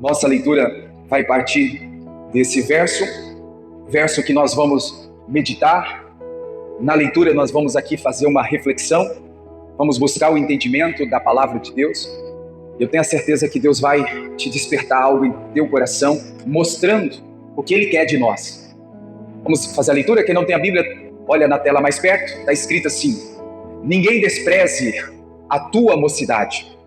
Nossa leitura vai partir desse verso que nós vamos meditar. Na leitura nós vamos aqui fazer uma reflexão, vamos buscar o entendimento da palavra de Deus. Eu tenho a certeza que Deus vai te despertar algo em teu coração, mostrando o que Ele quer de nós. Vamos fazer a leitura? Quem não tem a Bíblia, olha na tela mais perto, está escrito assim: ninguém despreze a tua mocidade,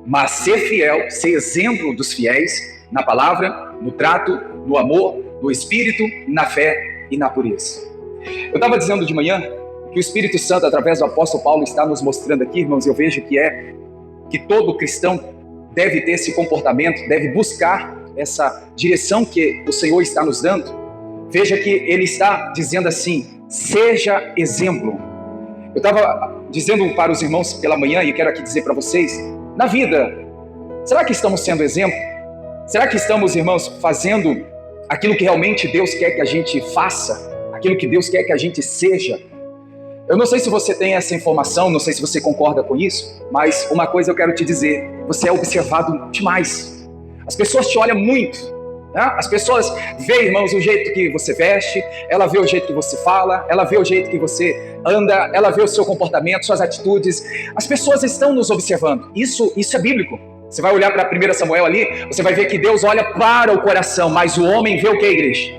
mas ser fiel, ser exemplo dos fiéis na palavra, no trato, no amor, no espírito, na fé e na pureza. Eu estava dizendo de manhã que o Espírito Santo, através do apóstolo Paulo, está nos mostrando aqui, irmãos, eu vejo que todo cristão deve ter esse comportamento, deve buscar essa direção que o Senhor está nos dando. Veja que ele está dizendo assim: seja exemplo. Eu estava dizendo para os irmãos pela manhã, e quero aqui dizer para vocês, na vida, será que estamos sendo exemplo? Será que estamos, irmãos, fazendo aquilo que realmente Deus quer que a gente faça? Aquilo que Deus quer que a gente seja? Eu não sei se você tem essa informação, não sei se você concorda com isso, mas uma coisa eu quero te dizer: você é observado demais. As pessoas te olham muito, né? As pessoas veem, irmãos, o jeito que você veste, ela vê o jeito que você fala, ela vê o jeito que você anda, ela vê o seu comportamento, suas atitudes. As pessoas estão nos observando. Isso é bíblico. Você vai olhar para 1 Samuel ali, você vai ver que Deus olha para o coração, mas o homem vê o que, igreja?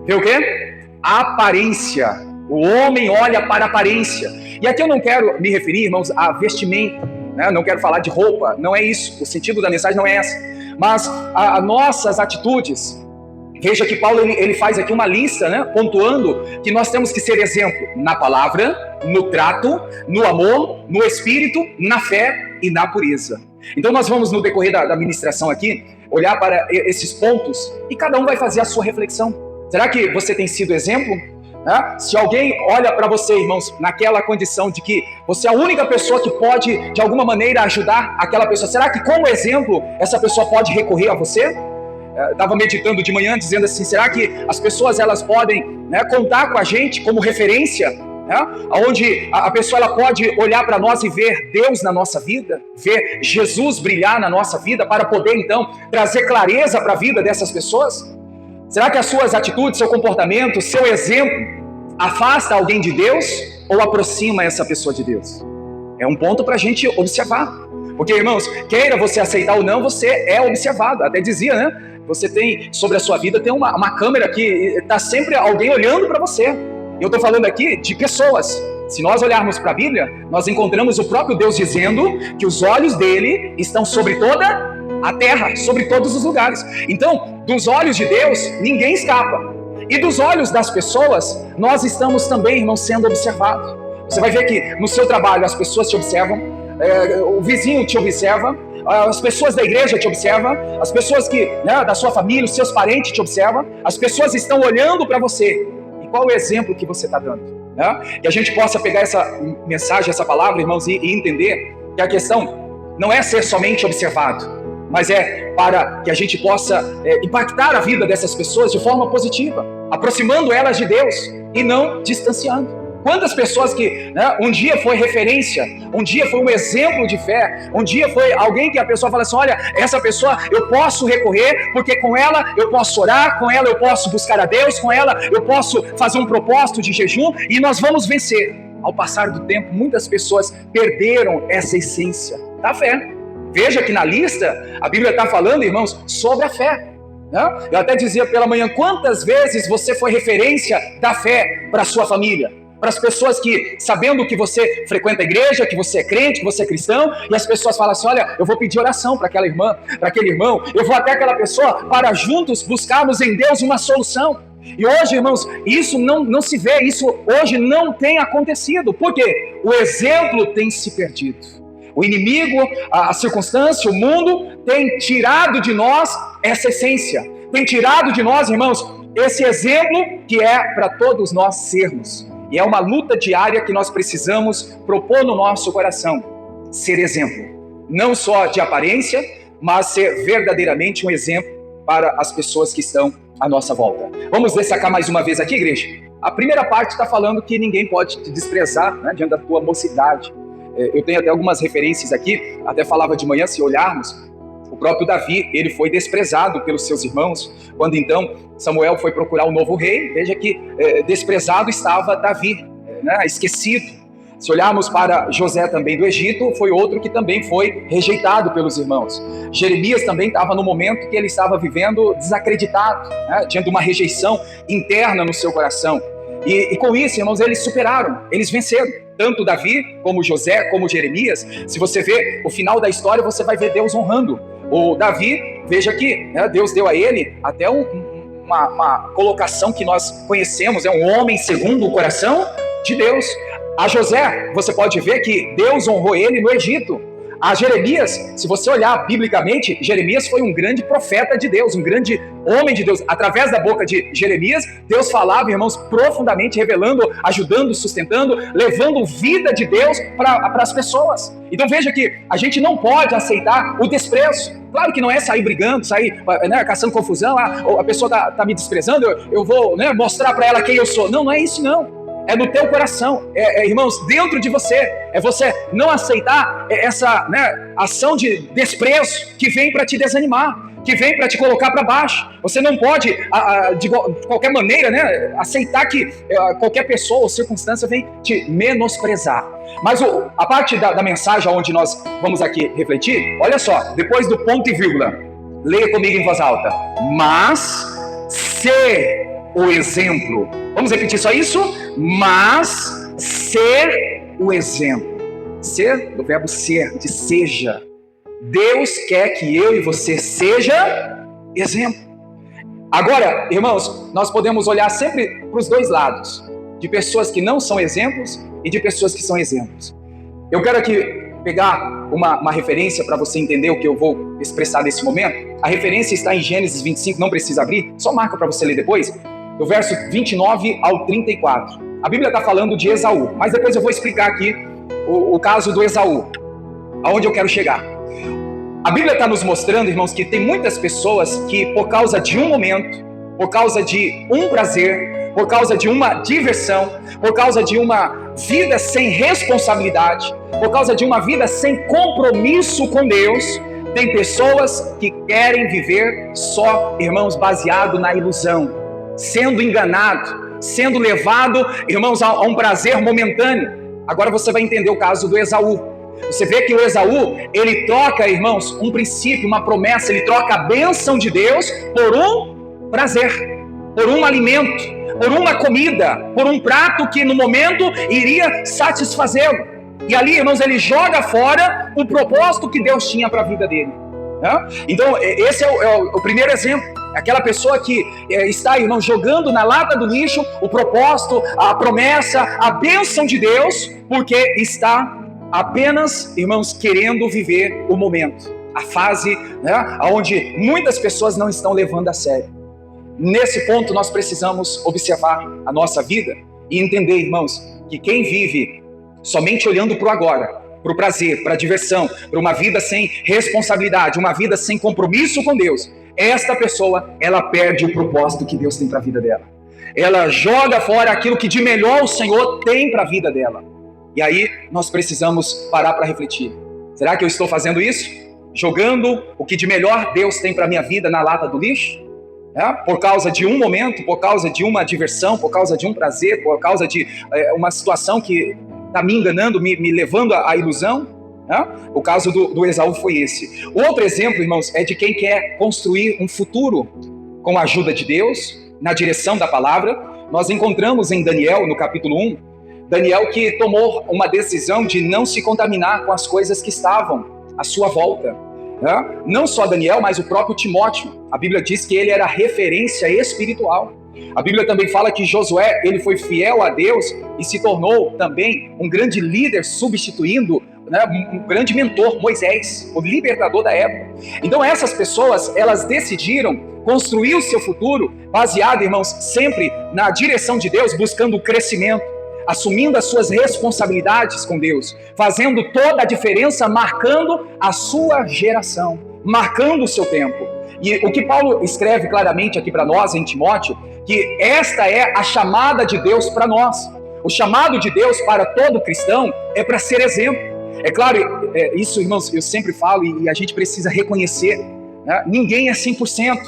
Vê o quê? A aparência. O homem olha para a aparência. E aqui eu não quero me referir, irmãos, a vestimenta, né? Não quero falar de roupa, não é isso. O sentido da mensagem não é essa. Mas as nossas atitudes. Veja que Paulo ele faz aqui uma lista, né? Pontuando que nós temos que ser exemplo na palavra, no trato, no amor, no espírito, na fé e na pureza. Então nós vamos, no decorrer da ministração aqui, olhar para esses pontos e cada um vai fazer a sua reflexão. Será que você tem sido exemplo? Se alguém olha para você, irmãos, naquela condição de que você é a única pessoa que pode, de alguma maneira, ajudar aquela pessoa, será que, como exemplo, essa pessoa pode recorrer a você? Estava meditando de manhã, dizendo assim: será que as pessoas elas podem, né, contar com a gente como referência? Onde a pessoa ela pode olhar para nós e ver Deus na nossa vida, ver Jesus brilhar na nossa vida, para poder, então, trazer clareza para a vida dessas pessoas? Será que as suas atitudes, seu comportamento, seu exemplo afasta alguém de Deus ou aproxima essa pessoa de Deus? É um ponto para a gente observar. Porque, irmãos, queira você aceitar ou não, você é observado. Até dizia, né? Você tem, sobre a sua vida, tem uma câmera que está sempre alguém olhando para você. Eu estou falando aqui de pessoas. Se nós olharmos para a Bíblia, nós encontramos o próprio Deus dizendo que os olhos dele estão sobre toda a terra, sobre todos os lugares. Então, dos olhos de Deus, ninguém escapa. E dos olhos das pessoas, nós estamos também, irmãos, sendo observados. Você vai ver que no seu trabalho as pessoas te observam, o vizinho te observa, as pessoas da igreja te observam, as pessoas da sua família, os seus parentes te observam, as pessoas estão olhando para você. E qual é o exemplo que você está dando? Que a gente possa pegar essa mensagem, essa palavra, irmãos, e entender que a questão não é ser somente observado, mas é para que a gente possa impactar a vida dessas pessoas de forma positiva, aproximando elas de Deus e não distanciando. Quantas pessoas que um dia foi referência, um dia foi um exemplo de fé, um dia foi alguém que a pessoa fala assim: olha, essa pessoa eu posso recorrer, porque com ela eu posso orar, com ela eu posso buscar a Deus, com ela eu posso fazer um propósito de jejum e nós vamos vencer. Ao passar do tempo, muitas pessoas perderam essa essência da fé. Veja que na lista, a Bíblia está falando, irmãos, sobre a fé. Eu até dizia pela manhã: quantas vezes você foi referência da fé para a sua família? Para as pessoas que, sabendo que você frequenta a igreja, que você é crente, que você é cristão, e as pessoas falam assim: olha, eu vou pedir oração para aquela irmã, para aquele irmão, eu vou até aquela pessoa para juntos buscarmos em Deus uma solução. E hoje, irmãos, isso não se vê, isso hoje não tem acontecido. Por quê? O exemplo tem se perdido. O inimigo, a circunstância, o mundo tem tirado de nós essa essência, tem tirado de nós, irmãos, esse exemplo que é para todos nós sermos. E é uma luta diária que nós precisamos propor no nosso coração. Ser exemplo, não só de aparência, mas ser verdadeiramente um exemplo para as pessoas que estão à nossa volta. Vamos destacar mais uma vez aqui, igreja. A primeira parte está falando que ninguém pode te desprezar, né, diante da tua mocidade. Eu tenho até algumas referências aqui, até falava de manhã, se olharmos, O próprio Davi, ele foi desprezado pelos seus irmãos. Quando então Samuel foi procurar o novo rei, veja que desprezado estava Davi, né, esquecido. Se olharmos para José também do Egito, foi outro que também foi rejeitado pelos irmãos. Jeremias também estava no momento que ele estava vivendo desacreditado, né, diante de uma rejeição interna no seu coração. E com isso, irmãos, eles superaram, eles venceram. Tanto Davi, como José, como Jeremias. Se você vê o final da história, você vai ver Deus honrando. O Davi, veja que, né, Deus deu a ele até uma colocação que nós conhecemos, é um homem segundo o coração de Deus. A José, você pode ver que Deus honrou ele no Egito. A Jeremias, se você olhar biblicamente, Jeremias foi um grande profeta de Deus, um grande homem de Deus. Através da boca de Jeremias, Deus falava, irmãos, profundamente, revelando, ajudando, sustentando, levando vida de Deus para as pessoas. Então veja que a gente não pode aceitar o desprezo. Claro que não é sair brigando, sair, né, caçando confusão, a pessoa tá me desprezando, eu vou, né, mostrar para ela quem eu sou. Não é isso não. É no teu coração, irmãos, dentro de você. É você não aceitar essa, né, ação de desprezo que vem para te desanimar, que vem para te colocar para baixo. Você não pode, de qualquer maneira, né, aceitar que qualquer pessoa ou circunstância vem te menosprezar. Mas a parte da mensagem onde nós vamos aqui refletir, olha só, depois do ponto e vírgula, leia comigo em voz alta. Mas ser o exemplo. Vamos repetir só isso? Mas ser o exemplo. Ser, do verbo ser, de seja. Deus quer que eu e você seja exemplo. Agora, irmãos, nós podemos olhar sempre para os dois lados. De pessoas que não são exemplos e de pessoas que são exemplos. Eu quero aqui pegar uma referência para você entender o que eu vou expressar nesse momento. A referência está em Gênesis 25, não precisa abrir, só marca para você ler depois. Do verso 29 ao 34. A Bíblia está falando de Esaú, mas depois eu vou explicar aqui o caso do Esaú, aonde eu quero chegar. A Bíblia está nos mostrando, irmãos, que tem muitas pessoas que, por causa de um momento, por causa de um prazer, por causa de uma diversão, por causa de uma vida sem responsabilidade, por causa de uma vida sem compromisso com Deus, tem pessoas que querem viver só, irmãos, baseado na ilusão, sendo enganado, sendo levado, irmãos, a um prazer momentâneo. Agora você vai entender o caso do Esaú. Você vê que o Esaú, ele troca, irmãos, um princípio, uma promessa, ele troca a bênção de Deus por um prazer, por um alimento, por uma comida, por um prato que no momento iria satisfazê-lo. E ali, irmãos, ele joga fora o propósito que Deus tinha para a vida dele. Então, esse é o primeiro exemplo. Aquela pessoa que está, irmão, jogando na lata do lixo o propósito, a promessa, a bênção de Deus, porque está apenas, irmãos, querendo viver o momento, a fase, né, onde muitas pessoas não estão levando a sério. Nesse ponto nós precisamos observar a nossa vida e entender, irmãos, que quem vive somente olhando para o agora, para o prazer, para a diversão, para uma vida sem responsabilidade, uma vida sem compromisso com Deus, esta pessoa, ela perde o propósito que Deus tem para a vida dela. Ela joga fora aquilo que de melhor o Senhor tem para a vida dela. E aí nós precisamos parar para refletir. Será que eu estou fazendo isso? Jogando o que de melhor Deus tem para a minha vida na lata do lixo? Por causa de um momento, por causa de uma diversão, por causa de um prazer, por causa de uma situação que está me enganando, me levando à ilusão? O caso do Esaú foi esse. O outro exemplo, irmãos, é de quem quer construir um futuro com a ajuda de Deus, na direção da palavra. Nós encontramos em Daniel, no capítulo 1, Daniel que tomou uma decisão de não se contaminar com as coisas que estavam à sua volta. Não só Daniel, mas o próprio Timóteo. A Bíblia diz que ele era referência espiritual. A Bíblia também fala que Josué, ele foi fiel a Deus e se tornou também um grande líder, substituindo, um grande mentor, Moisés, o libertador da época. Então essas pessoas, elas decidiram construir o seu futuro baseado, irmãos, sempre na direção de Deus, buscando o crescimento, assumindo as suas responsabilidades com Deus, fazendo toda a diferença, marcando a sua geração, marcando o seu tempo. E o que Paulo escreve claramente aqui para nós em Timóteo, que esta é a chamada de Deus para nós. O chamado de Deus para todo cristão é para ser exemplo. É claro, isso, irmãos, eu sempre falo e a gente precisa reconhecer, né? Ninguém é 100%,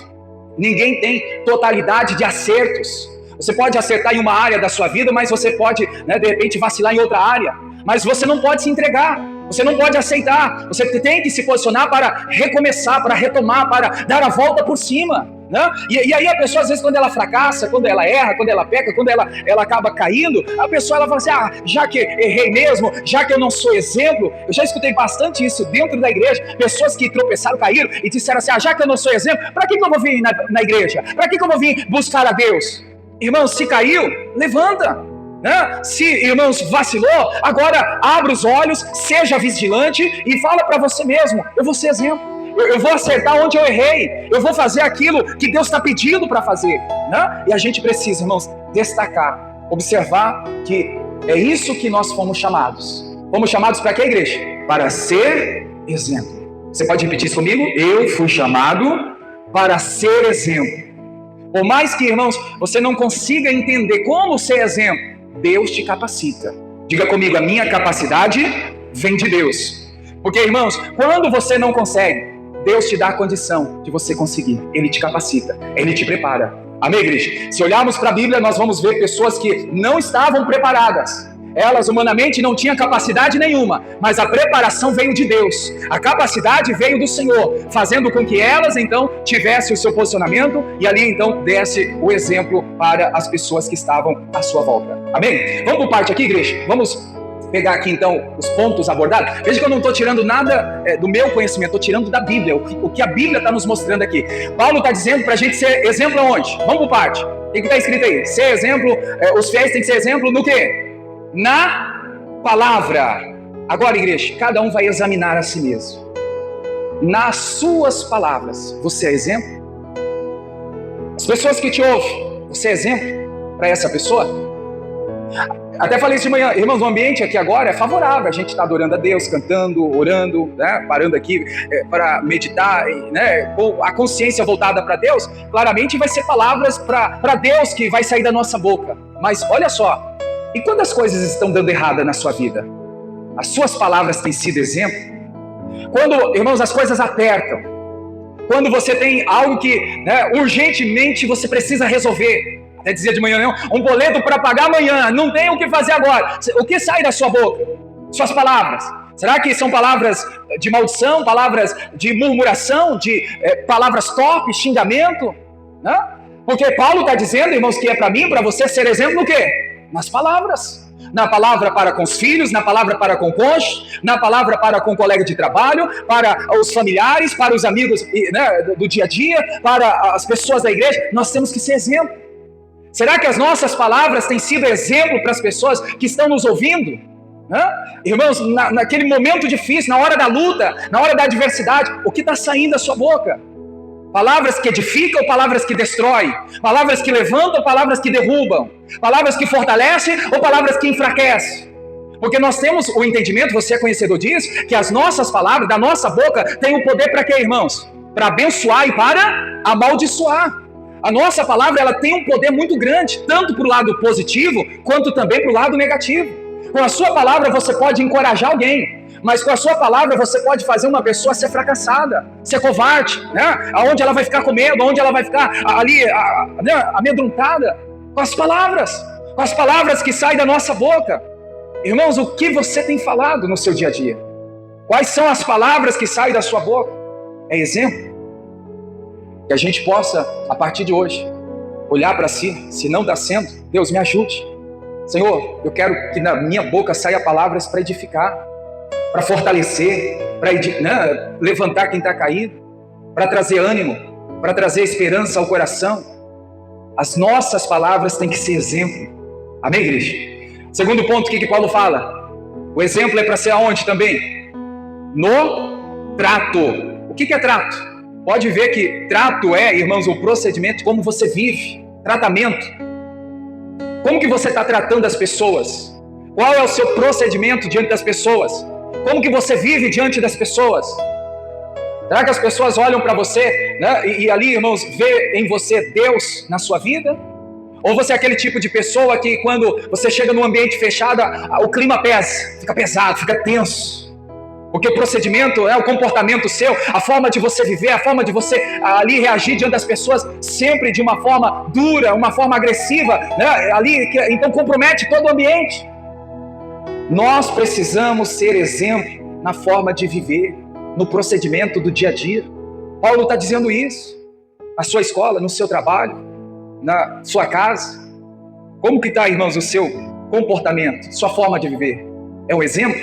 ninguém tem totalidade de acertos. Você pode acertar em uma área da sua vida, mas você pode, né, de repente vacilar em outra área. Mas você não pode se entregar, você não pode aceitar. Você tem que se posicionar para recomeçar, para retomar, para dar a volta por cima, né? E aí a pessoa, às vezes, quando ela fracassa, quando ela erra, quando ela peca, quando ela acaba caindo, a pessoa ela fala assim, já que errei mesmo, já que eu não sou exemplo. Eu já escutei bastante isso dentro da igreja, pessoas que tropeçaram, caíram e disseram assim, já que eu não sou exemplo, para que eu vou vir na igreja? Para que eu vou vir buscar a Deus? Irmãos, se caiu, levanta, né? Se, irmãos, vacilou, agora abre os olhos, seja vigilante e fala para você mesmo, eu vou ser exemplo, eu vou acertar onde eu errei, eu vou fazer aquilo que Deus está pedindo para fazer, né? E a gente precisa, irmãos, destacar, observar que é isso que nós fomos chamados. Fomos chamados para quê, igreja? Para ser exemplo. Você pode repetir isso comigo? Eu fui chamado para ser exemplo. Por mais que, irmãos, você não consiga entender como ser exemplo, Deus te capacita. Diga comigo, a minha capacidade vem de Deus. Porque, irmãos, quando você não consegue, Deus te dá a condição de você conseguir. Ele te capacita, Ele te prepara. Amém, igreja? Se olharmos para a Bíblia, nós vamos ver pessoas que não estavam preparadas. Elas humanamente não tinham capacidade nenhuma, mas a preparação veio de Deus, a capacidade veio do Senhor, fazendo com que elas então tivessem o seu posicionamento e ali então desse o exemplo para as pessoas que estavam à sua volta. Amém? Vamos por parte aqui, igreja? Vamos pegar aqui então os pontos abordados. Veja que eu não estou tirando nada do meu conhecimento, estou tirando da Bíblia, o que a Bíblia está nos mostrando aqui. Paulo está dizendo para a gente ser exemplo aonde? Vamos por parte. O que está escrito aí? Ser exemplo, os fiéis têm que ser exemplo no quê? Na palavra. Agora, igreja, cada um vai examinar a si mesmo. Nas suas palavras, você é exemplo? As pessoas que te ouvem, você é exemplo para essa pessoa? Até falei isso de manhã, irmãos, o ambiente aqui agora é favorável, a gente está adorando a Deus, cantando, orando, né, parando aqui para meditar, né, com a consciência voltada para Deus. Claramente vai ser palavras para Deus que vai sair da nossa boca. Mas olha só, e quando as coisas estão dando errada na sua vida, as suas palavras têm sido exemplo? Quando, irmãos, as coisas apertam, quando você tem algo que, né, urgentemente você precisa resolver, até dizia de manhã, um boleto para pagar amanhã, não tem o que fazer agora, o que sai da sua boca? Suas palavras. Será que são palavras de maldição, palavras de murmuração, de palavras torpes, xingamento? Né? Porque Paulo está dizendo, irmãos, que é para mim, para você ser exemplo no quê? Nas palavras. Na palavra para com os filhos, na palavra para com o cônjuge, na palavra para com o colega de trabalho, para os familiares, para os amigos, né, do dia a dia, para as pessoas da igreja. Nós temos que ser exemplo. Será que as nossas palavras têm sido exemplo para as pessoas que estão nos ouvindo? Irmãos, naquele momento difícil, na hora da luta, na hora da adversidade, o que está saindo da sua boca? Palavras que edificam ou palavras que destroem? Palavras que levantam ou palavras que derrubam? Palavras que fortalecem ou palavras que enfraquecem? Porque nós temos o entendimento, você é conhecedor disso, que as nossas palavras, da nossa boca, têm o poder para quê, irmãos? Para abençoar e para amaldiçoar. A nossa palavra, ela tem um poder muito grande, tanto para o lado positivo, quanto também para o lado negativo. Com a sua palavra você pode encorajar alguém, mas com a sua palavra você pode fazer uma pessoa ser fracassada, ser covarde, né? Aonde ela vai ficar com medo, aonde ela vai ficar ali amedrontada. Com as palavras que saem da nossa boca. Irmãos, o que você tem falado no seu dia a dia? Quais são as palavras que saem da sua boca? É exemplo? Que a gente possa, a partir de hoje, olhar para si, se não está sendo, Deus me ajude. Senhor, eu quero que na minha boca saia palavras para edificar, para fortalecer, para levantar quem está caído, para trazer ânimo, para trazer esperança ao coração. As nossas palavras têm que ser exemplo. Amém, igreja? Segundo ponto, o que Paulo fala? O exemplo é para ser aonde também? No trato. O que é trato? Pode ver que trato é, irmãos, o procedimento, como você vive, tratamento. Como que você está tratando as pessoas? Qual é o seu procedimento diante das pessoas? Como que você vive diante das pessoas? Será que as pessoas olham para você, né, e ali, irmãos, vê em você Deus na sua vida? Ou você é aquele tipo de pessoa que quando você chega num ambiente fechado, o clima pesa, fica pesado, fica tenso? Porque procedimento é o comportamento seu, a forma de você viver, a forma de você ali reagir diante das pessoas, sempre de uma forma dura, uma forma agressiva, né? Então compromete todo o ambiente. Nós precisamos ser exemplo na forma de viver, no procedimento do dia a dia. Paulo está dizendo isso. Na sua escola, no seu trabalho, na sua casa. Como que está, irmãos, o seu comportamento, sua forma de viver? É um exemplo?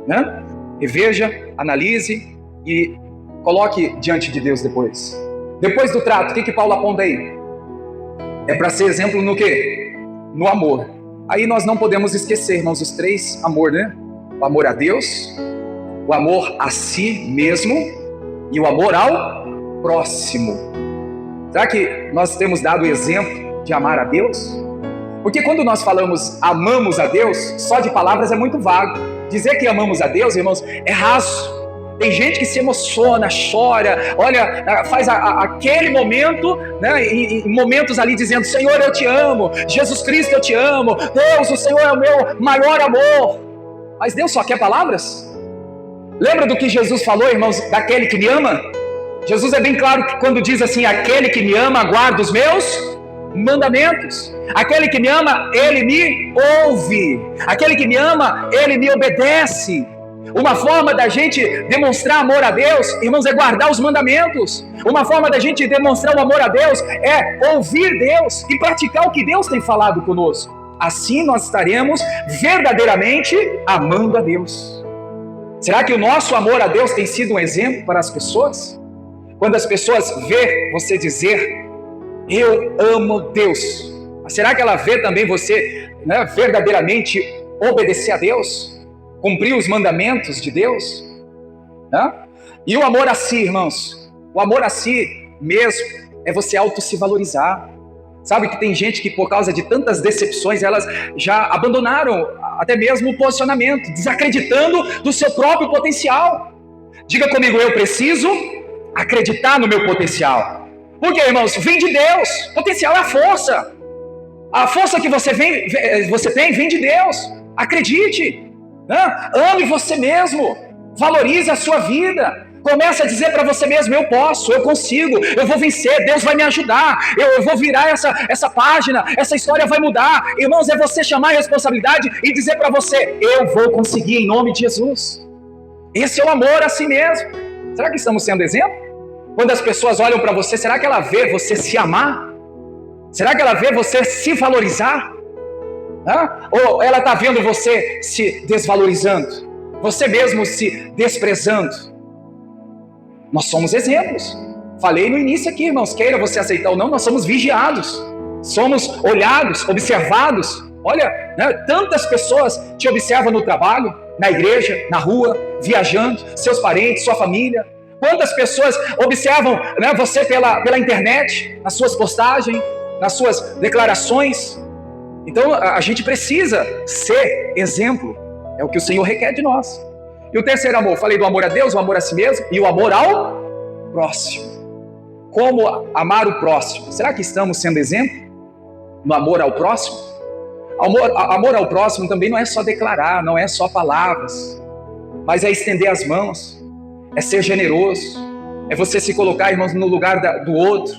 Né? Reveja, analise e coloque diante de Deus depois. Depois do trato, o que Paulo aponta aí? É para ser exemplo no quê? No amor. Aí nós não podemos esquecer, irmãos, os 3 amor, né? O amor a Deus, o amor a si mesmo e o amor ao próximo. Será que nós temos dado o exemplo de amar a Deus? Porque quando nós falamos amamos a Deus, só de palavras é muito vago. Dizer que amamos a Deus, irmãos, é raso. Tem gente que se emociona, chora, olha, faz aquele momento, né, em momentos ali dizendo: Senhor, eu te amo, Jesus Cristo, eu te amo, Deus, o Senhor é o meu maior amor. Mas Deus só quer palavras? Lembra do que Jesus falou, irmãos, daquele que me ama? Jesus é bem claro que quando diz assim: aquele que me ama guarda os meus mandamentos. Aquele que me ama, ele me ouve. Aquele que me ama, ele me obedece. Uma forma da gente demonstrar amor a Deus, irmãos, é guardar os mandamentos. Uma forma da gente demonstrar o amor a Deus é ouvir Deus e praticar o que Deus tem falado conosco. Assim nós estaremos verdadeiramente amando a Deus. Será que o nosso amor a Deus tem sido um exemplo para as pessoas? Quando as pessoas vê você dizer: eu amo Deus, será que ela vê também você, né, verdadeiramente obedecer a Deus? Cumprir os mandamentos de Deus? Né? E o amor a si, irmãos, o amor a si mesmo é você se valorizar. Sabe que tem gente que por causa de tantas decepções, elas já abandonaram até mesmo o posicionamento, desacreditando do seu próprio potencial. Diga comigo: eu preciso acreditar no meu potencial. Por quê, irmãos? Vem de Deus. Potencial é a força. A força que você tem vem de Deus. Acredite. Ame você mesmo, valorize a sua vida, comece a dizer para você mesmo: eu posso, eu consigo, eu vou vencer, Deus vai me ajudar, eu vou virar essa página, essa história vai mudar. Irmãos, é você chamar a responsabilidade e dizer para você: eu vou conseguir em nome de Jesus. Esse é o amor a si mesmo. Será que estamos sendo exemplo? Quando as pessoas olham para você, será que ela vê você se amar? Será que ela vê você se valorizar? Ou ela está vendo você se desvalorizando, você mesmo se desprezando? Nós somos exemplos. Falei no início aqui, irmãos, queira você aceitar ou não, nós somos vigiados, somos olhados, observados. Olha, né, tantas pessoas te observam no trabalho, na igreja, na rua, viajando, seus parentes, sua família. Quantas pessoas observam, né, você pela internet, nas suas postagens, nas suas declarações? Então a gente precisa ser exemplo, é o que o Senhor requer de nós. E o terceiro amor, falei do amor a Deus, o amor a si mesmo e o amor ao próximo. Como amar o próximo? Será que estamos sendo exemplo no amor ao próximo? Amor ao próximo também não é só declarar, não é só palavras, mas é estender as mãos, é ser generoso, é você se colocar, irmãos, no lugar do outro.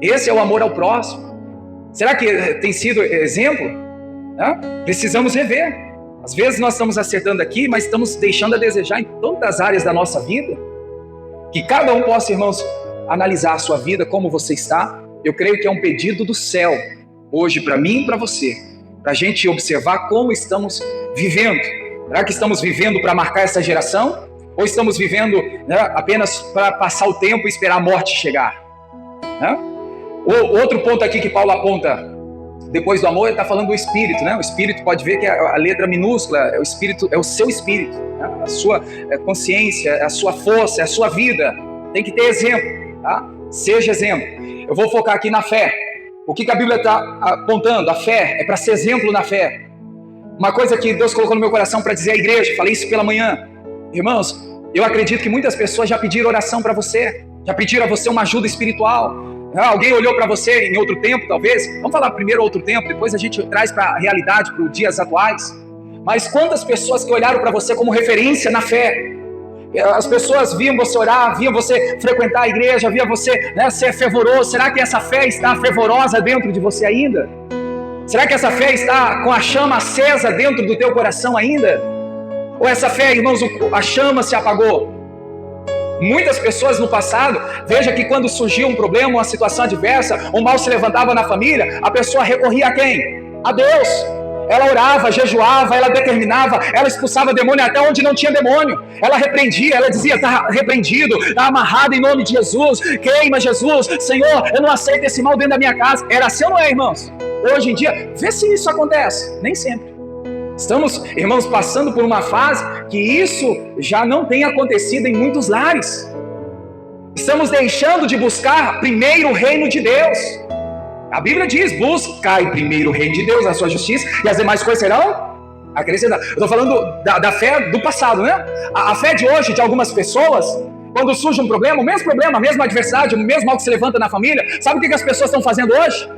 Esse é o amor ao próximo. Será que tem sido exemplo? Precisamos rever. Às vezes nós estamos acertando aqui, mas estamos deixando a desejar em tantas áreas da nossa vida. Que cada um possa, irmãos, analisar a sua vida, como você está. Eu creio que é um pedido do céu, hoje, para mim e para você, para a gente observar como estamos vivendo. Será que estamos vivendo para marcar essa geração? Ou estamos vivendo, né, apenas para passar o tempo e esperar a morte chegar? Outro ponto aqui que Paulo aponta, depois do amor, ele está falando do espírito, né? O espírito, pode ver que a letra minúscula, é o espírito, é o seu espírito, né? A sua consciência, a sua força, a sua vida. Tem que ter exemplo, tá? Seja exemplo. Eu vou focar aqui na fé. O que a Bíblia está apontando? A fé é para ser exemplo na fé. Uma coisa que Deus colocou no meu coração para dizer à igreja, falei isso pela manhã. Irmãos, eu acredito que muitas pessoas já pediram oração para você, já pediram a você uma ajuda espiritual. Alguém olhou para você em outro tempo, talvez. Vamos falar primeiro outro tempo, depois a gente traz para a realidade, para os dias atuais. Mas quantas pessoas que olharam para você como referência na fé, As pessoas viam você orar, viam você frequentar a igreja, viam você, né, ser fervoroso. Será que essa fé está fervorosa dentro de você ainda? Será que essa fé está com a chama acesa dentro do teu coração ainda? Ou essa fé, irmãos, a chama se apagou? Muitas pessoas no passado, veja que quando surgia um problema, uma situação adversa, um mal se levantava na família, a pessoa recorria a quem? A Deus. Ela orava, jejuava, ela determinava, ela expulsava demônio até onde não tinha demônio. Ela repreendia, ela dizia: está repreendido, está amarrado em nome de Jesus, queima Jesus, Senhor, eu não aceito esse mal dentro da minha casa. Era assim ou não é, irmãos? Hoje em dia, vê se isso acontece. Nem sempre. Estamos, irmãos, passando por uma fase que isso já não tem acontecido em muitos lares. Estamos deixando de buscar primeiro o reino de Deus. A Bíblia diz: buscai primeiro o reino de Deus, a sua justiça, e as demais coisas serão acrescentadas. Eu estou falando da fé do passado, né? A fé de hoje, de algumas pessoas, quando surge um problema, o mesmo problema, a mesma adversidade, o mesmo mal que se levanta na família, sabe o que as pessoas estão fazendo hoje?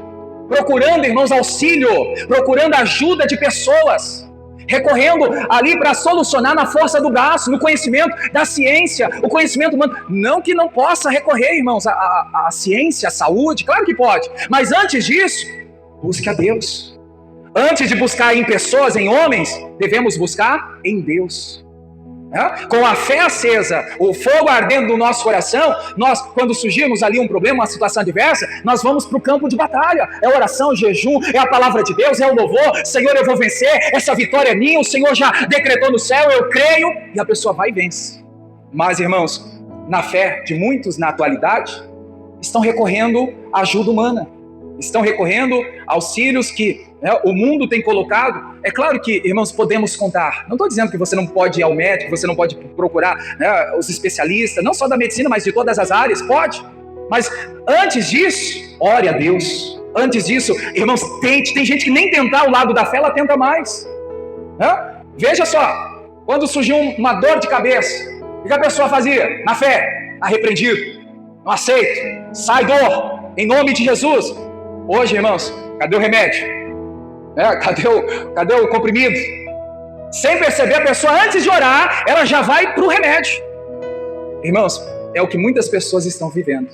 Procurando, irmãos, auxílio, procurando ajuda de pessoas, recorrendo ali para solucionar na força do braço, no conhecimento da ciência, o conhecimento humano. Não que não possa recorrer, irmãos, à ciência, à saúde, claro que pode, mas antes disso, busque a Deus. Antes de buscar em pessoas, em homens, devemos buscar em Deus. Com a fé acesa, o fogo ardendo no nosso coração, nós, quando surgirmos ali um problema, uma situação adversa, nós vamos para o campo de batalha. É oração, jejum, é a palavra de Deus, é o louvor. Senhor, eu vou vencer, essa vitória é minha, o Senhor já decretou no céu, eu creio, e a pessoa vai e vence. Mas, irmãos, na fé de muitos na atualidade, estão recorrendo à ajuda humana, estão recorrendo a auxílios que o mundo tem colocado. É claro que, irmãos, podemos contar. Não estou dizendo que você não pode ir ao médico, você não pode procurar os especialistas, não só da medicina, mas de todas as áreas, pode. Mas antes disso, ore a Deus. Antes disso, irmãos, tente. Tem gente que nem tentar o lado da fé, ela tenta mais. Veja só, quando surgiu uma dor de cabeça, o que a pessoa fazia? Na fé, repreendido, não aceito, sai dor, em nome de Jesus. Hoje, irmãos, cadê o remédio? Cadê o comprimido? Sem perceber, a pessoa, antes de orar, ela já vai para o remédio. Irmãos, é o que muitas pessoas estão vivendo.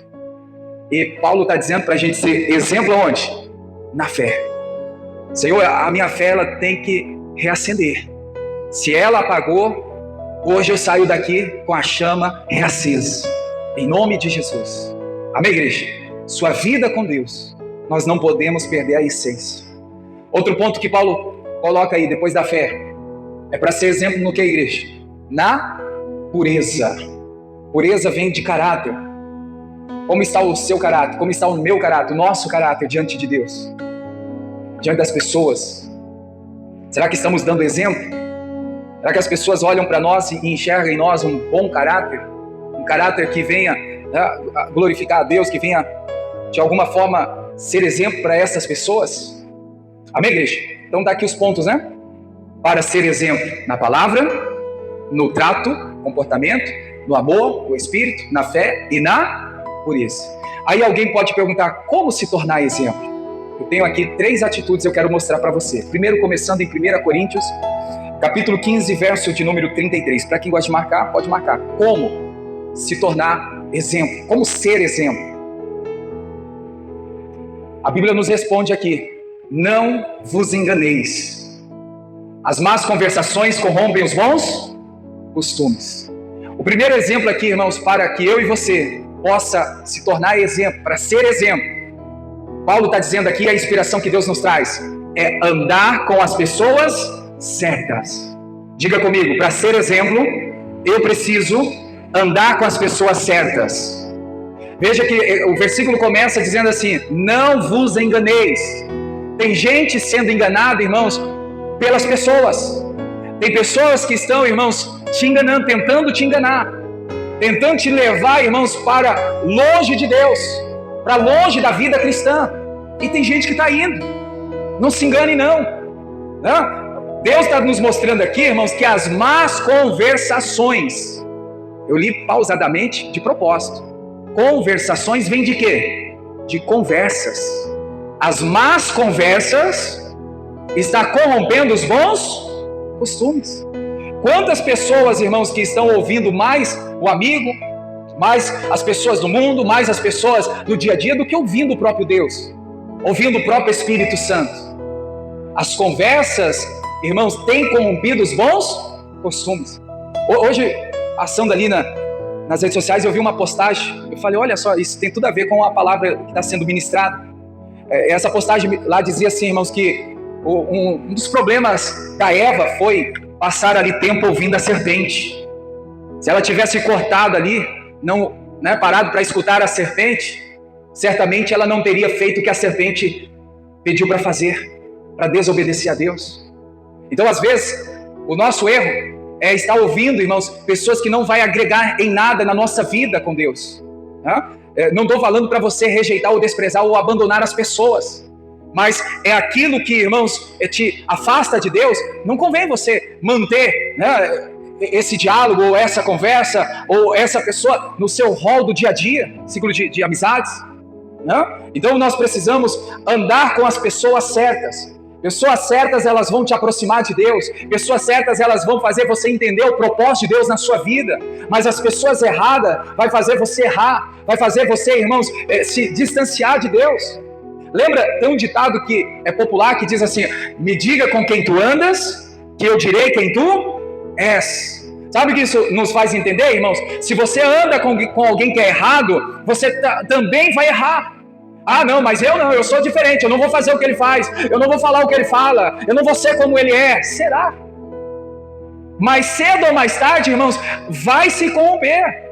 E Paulo está dizendo para a gente ser exemplo onde? Na fé. Senhor, a minha fé ela tem que reacender. Se ela apagou, hoje eu saio daqui com a chama reacesa. Em nome de Jesus. Amém, igreja? Sua vida com Deus, nós não podemos perder a essência. Outro ponto que Paulo coloca aí, depois da fé, é para ser exemplo no que, igreja? Na pureza. Pureza vem de caráter. Como está o seu caráter? Como está o meu caráter? O nosso caráter diante de Deus? Diante das pessoas? Será que estamos dando exemplo? Será que as pessoas olham para nós e enxergam em nós um bom caráter? Um caráter que venha glorificar a Deus, que venha, de alguma forma, ser exemplo para essas pessoas? Amém, igreja? Então dá aqui os pontos, né? Para ser exemplo na palavra, no trato, comportamento, no amor, no espírito, na fé e na pureza. Aí alguém pode perguntar, como se tornar exemplo? Eu tenho aqui 3 atitudes que eu quero mostrar para você. Primeiro, começando em 1 Coríntios, capítulo 15, verso de número 33. Para quem gosta de marcar, pode marcar. Como se tornar exemplo? Como ser exemplo? A Bíblia nos responde aqui: não vos enganeis. As más conversações corrompem os bons costumes. O primeiro exemplo aqui, irmãos, para que eu e você possa se tornar exemplo, para ser exemplo, Paulo está dizendo aqui, a inspiração que Deus nos traz é andar com as pessoas certas. Diga comigo, para ser exemplo, eu preciso andar com as pessoas certas. Veja que o versículo começa dizendo assim: não vos enganeis. Tem gente sendo enganada, irmãos, pelas pessoas. Tem pessoas que estão, irmãos, te enganando, tentando te enganar, tentando te levar, irmãos, para longe de Deus, para longe da vida cristã. E tem gente que está indo. Não se engane, não. Deus está nos mostrando aqui, irmãos, que as más conversações, eu li pausadamente de propósito. Conversações vem de quê? De conversas. As más conversas está corrompendo os bons costumes. Quantas pessoas, irmãos, que estão ouvindo mais o amigo, mais as pessoas do mundo, mais as pessoas do dia a dia, do que ouvindo o próprio Deus, ouvindo o próprio Espírito Santo. As conversas, irmãos, têm corrompido os bons costumes. Hoje, passando ali nas redes sociais, eu vi uma postagem, eu falei, olha só, isso tem tudo a ver com a palavra que está sendo ministrada. Essa postagem lá dizia assim, irmãos, que um dos problemas da Eva foi passar ali tempo ouvindo a serpente. Se ela tivesse cortado ali, não, parado para escutar a serpente, certamente ela não teria feito o que a serpente pediu para fazer, para desobedecer a Deus. Então, às vezes, o nosso erro é estar ouvindo, irmãos, pessoas que não vai agregar em nada na nossa vida com Deus. Não estou falando para você rejeitar ou desprezar ou abandonar as pessoas, mas é aquilo que, irmãos, te afasta de Deus. Não convém você manter, esse diálogo, ou essa conversa, ou essa pessoa no seu rol do dia a dia, ciclo de amizades. Então nós precisamos andar com as pessoas certas. Pessoas certas, elas vão te aproximar de Deus. Pessoas certas, elas vão fazer você entender o propósito de Deus na sua vida. Mas as pessoas erradas vai fazer você errar, vai fazer você, irmãos, se distanciar de Deus. Lembra, tem um ditado que é popular que diz assim: me diga com quem tu andas, que eu direi quem tu és. Sabe o que isso nos faz entender, irmãos? Se você anda com alguém que é errado, você também vai errar. Ah, não, mas eu sou diferente, eu não vou fazer o que ele faz, eu não vou falar o que ele fala, eu não vou ser como ele é. Será? Mais cedo ou mais tarde, irmãos, vai se corromper.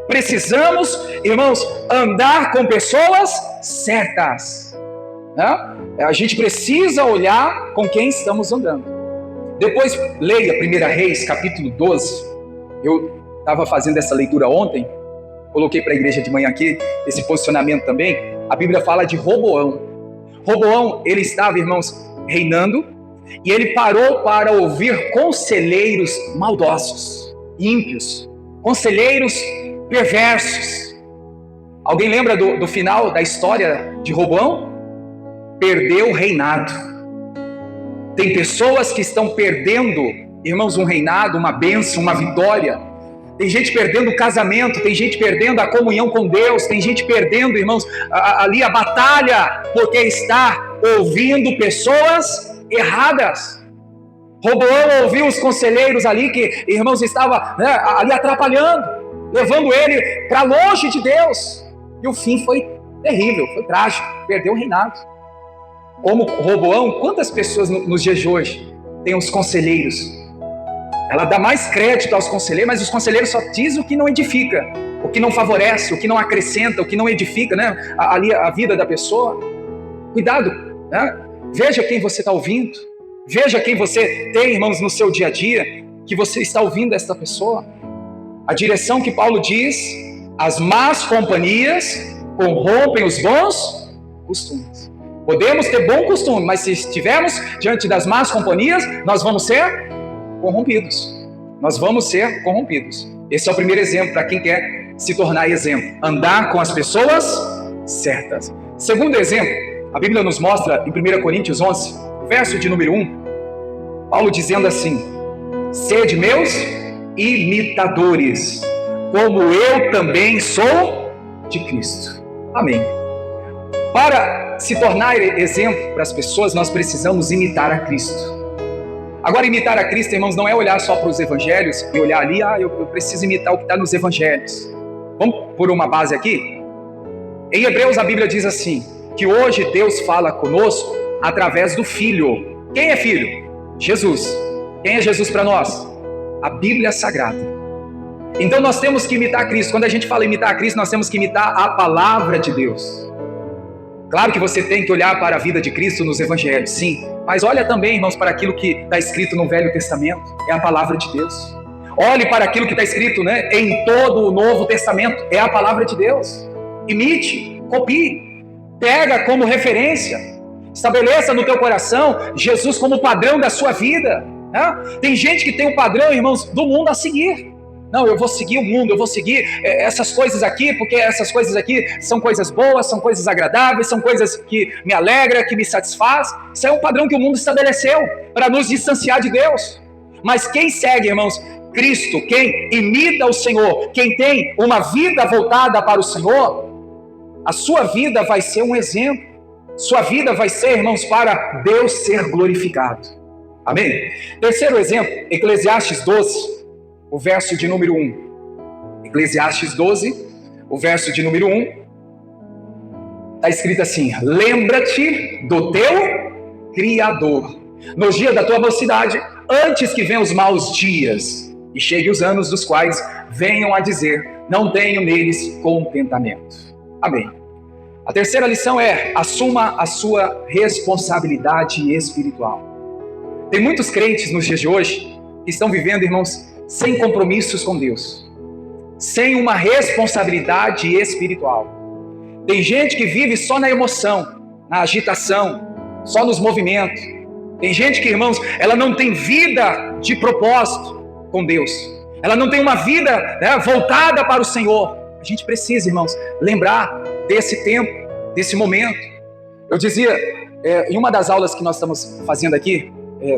Precisamos, irmãos, andar com pessoas certas. A gente precisa olhar com quem estamos andando. Depois, leia 1 Reis, capítulo 12. Eu estava fazendo essa leitura ontem, coloquei para a igreja de manhã aqui, esse posicionamento também. A Bíblia fala de Roboão. Roboão, ele estava, irmãos, reinando, e ele parou para ouvir conselheiros maldosos, ímpios, conselheiros perversos. Alguém lembra do final da história de Roboão? Perdeu o reinado. Tem pessoas que estão perdendo, irmãos, um reinado, uma bênção, uma vitória. Tem gente perdendo o casamento, tem gente perdendo a comunhão com Deus, tem gente perdendo, irmãos, ali a batalha, porque está ouvindo pessoas erradas. Roboão ouviu os conselheiros ali que, irmãos, estava ali atrapalhando, levando ele para longe de Deus. E o fim foi terrível, foi trágico, perdeu o reinado. Como Roboão, quantas pessoas nos dias de hoje têm os conselheiros? Ela dá mais crédito aos conselheiros, mas os conselheiros só dizem o que não edifica, o que não favorece, o que não acrescenta, o que não edifica, ali a vida da pessoa. Cuidado, veja quem você está ouvindo, veja quem você tem, irmãos, no seu dia a dia, que você está ouvindo esta pessoa. A direção que Paulo diz: as más companhias corrompem os bons costumes. Podemos ter bom costume, mas se estivermos diante das más companhias, nós vamos ser corrompidos. Nós vamos ser corrompidos. Esse é o primeiro exemplo para quem quer se tornar exemplo. Andar com as pessoas certas. Segundo exemplo, a Bíblia nos mostra em 1 Coríntios 11, verso de número 1, Paulo dizendo assim: sede meus imitadores, como eu também sou de Cristo. Amém. Para se tornar exemplo para as pessoas, nós precisamos imitar a Cristo. Agora, imitar a Cristo, irmãos, não é olhar só para os evangelhos e olhar ali, eu preciso imitar o que está nos evangelhos. Vamos por uma base aqui? Em Hebreus, a Bíblia diz assim, que hoje Deus fala conosco através do Filho. Quem é Filho? Jesus. Quem é Jesus para nós? A Bíblia Sagrada. Então nós temos que imitar a Cristo. Quando a gente fala imitar a Cristo, nós temos que imitar a palavra de Deus. Claro que você tem que olhar para a vida de Cristo nos evangelhos, sim. Mas olha também, irmãos, para aquilo que está escrito no Velho Testamento. É a palavra de Deus. Olhe para aquilo que está escrito, em todo o Novo Testamento. É a palavra de Deus. Imite, copie, pega como referência. Estabeleça no teu coração Jesus como padrão da sua vida. Tem gente que tem um padrão, irmãos, do mundo a seguir. Não, eu vou seguir o mundo, eu vou seguir essas coisas aqui, porque essas coisas aqui são coisas boas, são coisas agradáveis, são coisas que me alegram, que me satisfaz. Isso é um padrão que o mundo estabeleceu para nos distanciar de Deus. Mas quem segue, irmãos, Cristo, quem imita o Senhor, quem tem uma vida voltada para o Senhor, a sua vida vai ser um exemplo. Sua vida vai ser, irmãos, para Deus ser glorificado. Amém? Terceiro exemplo, Eclesiastes 12, o verso de número 1. Eclesiastes 12, o verso de número 1. Está escrito assim: lembra-te do teu Criador nos dias da tua mocidade, antes que venham os maus dias e cheguem os anos dos quais venham a dizer: não tenho neles contentamento. Amém. A terceira lição é: assuma a sua responsabilidade espiritual. Tem muitos crentes nos dias de hoje que estão vivendo, irmãos, sem compromissos com Deus, sem uma responsabilidade espiritual. Tem gente que vive só na emoção, na agitação, só nos movimentos. Tem gente que, irmãos, ela não tem vida de propósito com Deus. Ela não tem uma vida, voltada para o Senhor. A gente precisa, irmãos, lembrar desse tempo, desse momento. Eu dizia, em uma das aulas que nós estamos fazendo aqui,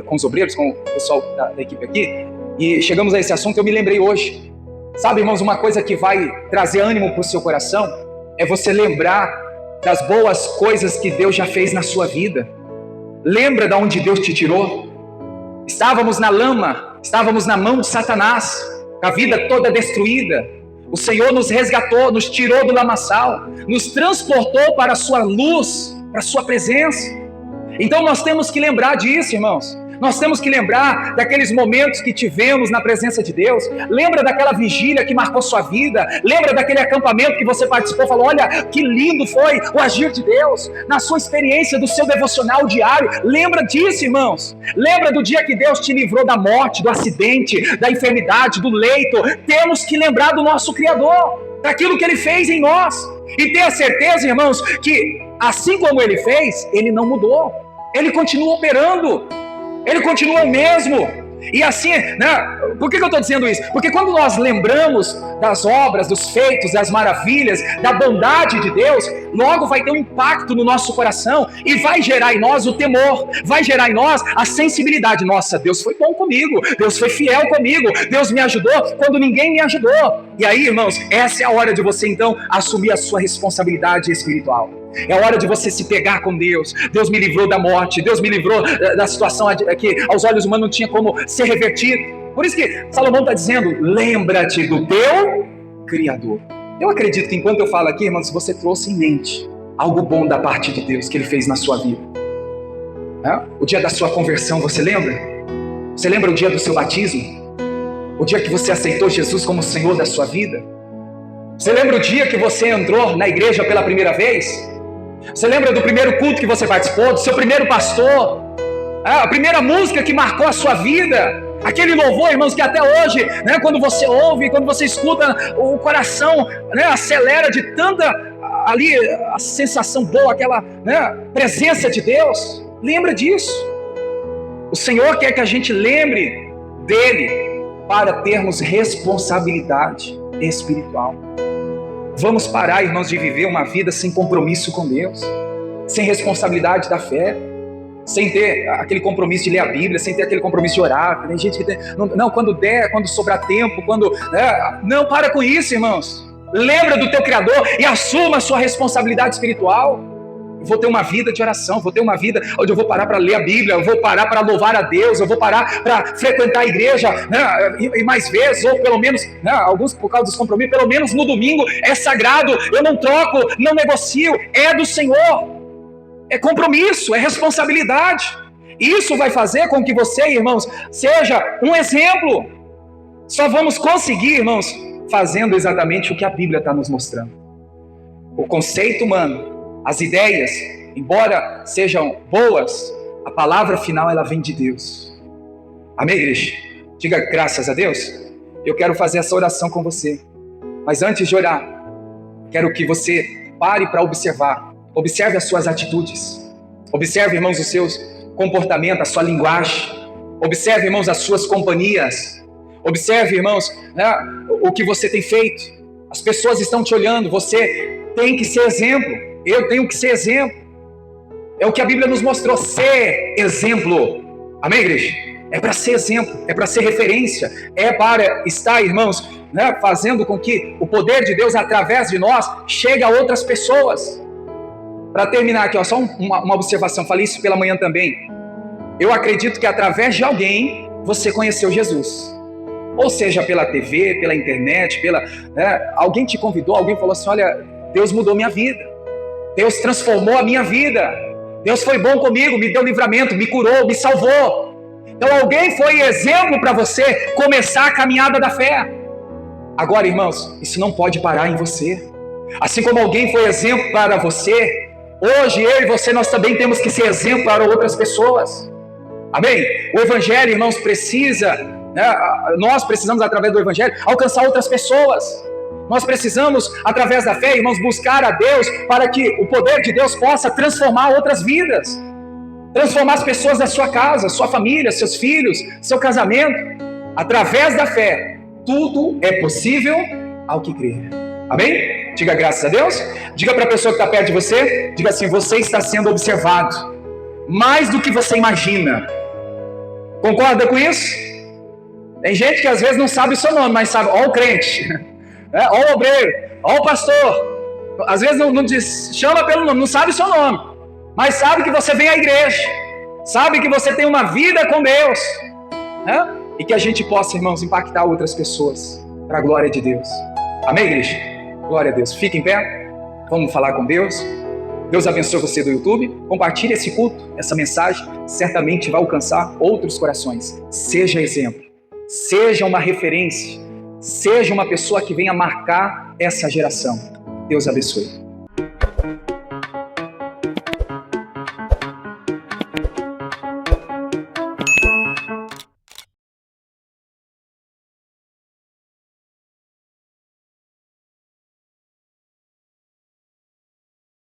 com os obreiros, com o pessoal da equipe aqui, e chegamos a esse assunto, eu me lembrei hoje. Sabe, irmãos, uma coisa que vai trazer ânimo para o seu coração é você lembrar das boas coisas que Deus já fez na sua vida. Lembra de onde Deus te tirou? Estávamos na lama, estávamos na mão de Satanás, a vida toda destruída. O Senhor nos resgatou, nos tirou do lamaçal, nos transportou para a sua luz, para a sua presença. Então nós temos que lembrar disso, irmãos. Nós temos que lembrar daqueles momentos que tivemos na presença de Deus. Lembra daquela vigília que marcou sua vida. Lembra daquele acampamento que você participou. Falou: olha, que lindo foi o agir de Deus na sua experiência do seu devocional diário. Lembra disso, irmãos. Lembra do dia que Deus te livrou da morte, do acidente, da enfermidade, do leito. Temos que lembrar do nosso Criador, daquilo que Ele fez em nós. E ter a certeza, irmãos, que assim como Ele fez, Ele não mudou. Ele continua operando. Ele continua o mesmo. E assim, por que eu estou dizendo isso? Porque quando nós lembramos das obras, dos feitos, das maravilhas, da bondade de Deus, logo vai ter um impacto no nosso coração e vai gerar em nós o temor, vai gerar em nós a sensibilidade. Nossa, Deus foi bom comigo, Deus foi fiel comigo, Deus me ajudou quando ninguém me ajudou. E aí, irmãos, essa é a hora de você então assumir a sua responsabilidade espiritual. É hora de você se pegar com Deus. Deus me livrou da morte, Deus me livrou da situação que aos olhos humanos não tinha como ser revertido. Por isso que Salomão está dizendo: lembra-te do teu Criador. Eu acredito que enquanto eu falo aqui, irmãos, você trouxe em mente algo bom da parte de Deus que Ele fez na sua vida. O dia da sua conversão, você lembra? Você lembra o dia do seu batismo? O dia que você aceitou Jesus como Senhor da sua vida? Você lembra o dia que você entrou na igreja pela primeira vez? Você lembra do primeiro culto que você participou, do seu primeiro pastor? A primeira música que marcou a sua vida? Aquele louvor, irmãos, que até hoje, quando você ouve, quando você escuta, o coração acelera de tanta ali a sensação boa, aquela presença de Deus. Lembra disso. O Senhor quer que a gente lembre dele para termos responsabilidade espiritual. Vamos parar, irmãos, de viver uma vida sem compromisso com Deus, sem responsabilidade da fé, sem ter aquele compromisso de ler a Bíblia, sem ter aquele compromisso de orar. Tem gente que tem, não, quando der, quando sobrar tempo, não, para com isso, irmãos. Lembra do teu Criador e assuma a sua responsabilidade espiritual. Eu vou ter uma vida de oração, vou ter uma vida onde eu vou parar para ler a Bíblia, eu vou parar para louvar a Deus, eu vou parar para frequentar a igreja, e mais vezes, ou pelo menos, alguns por causa dos compromissos, pelo menos no domingo, é sagrado, eu não troco, não negocio, é do Senhor, é compromisso, é responsabilidade. Isso vai fazer com que você, irmãos, seja um exemplo. Só vamos conseguir, irmãos, fazendo exatamente o que a Bíblia está nos mostrando. O conceito humano, as ideias, embora sejam boas, a palavra final ela vem de Deus. Amém, igreja? Diga graças a Deus. Eu quero fazer essa oração com você. Mas antes de orar, quero que você pare para observar. Observe as suas atitudes. Observe, irmãos, os seus comportamentos, a sua linguagem. Observe, irmãos, as suas companhias. Observe, irmãos, o que você tem feito. As pessoas estão te olhando. Você tem que ser exemplo. Eu tenho que ser exemplo. É o que a Bíblia nos mostrou, ser exemplo. Amém, igreja? É para ser exemplo, é para ser referência, é para estar, irmãos, né, fazendo com que o poder de Deus através de nós chegue a outras pessoas. Para terminar aqui, ó, só uma observação, falei isso pela manhã também. Eu acredito que através de alguém você conheceu Jesus. Ou seja, pela TV, pela internet, alguém te convidou, alguém falou assim: olha, Deus mudou minha vida, Deus transformou a minha vida, Deus foi bom comigo, me deu livramento, me curou, me salvou. Então alguém foi exemplo para você começar a caminhada da fé. Agora, irmãos, isso não pode parar em você. Assim como alguém foi exemplo para você, hoje eu e você, nós também temos que ser exemplo para outras pessoas. Amém? O Evangelho, irmãos, nós precisamos, através do Evangelho, alcançar outras pessoas. Nós precisamos, através da fé, irmãos, buscar a Deus para que o poder de Deus possa transformar outras vidas. Transformar as pessoas da sua casa, sua família, seus filhos, seu casamento. Através da fé, tudo é possível ao que crer. Amém? Diga graças a Deus. Diga para a pessoa que está perto de você, diga assim: você está sendo observado mais do que você imagina. Concorda com isso? Tem gente que às vezes não sabe o seu nome, mas sabe, ó o crente, ó o obreiro, ó o pastor. Às vezes não diz, chama pelo nome, não sabe o seu nome, mas sabe que você vem à igreja, sabe que você tem uma vida com Deus, e que a gente possa, irmãos, impactar outras pessoas para a glória de Deus. Amém, igreja? Glória a Deus. Fique em pé, vamos falar com Deus. Deus abençoe você do YouTube. Compartilhe esse culto, essa mensagem, certamente vai alcançar outros corações. Seja exemplo, seja uma referência, seja uma pessoa que venha marcar essa geração. Deus abençoe.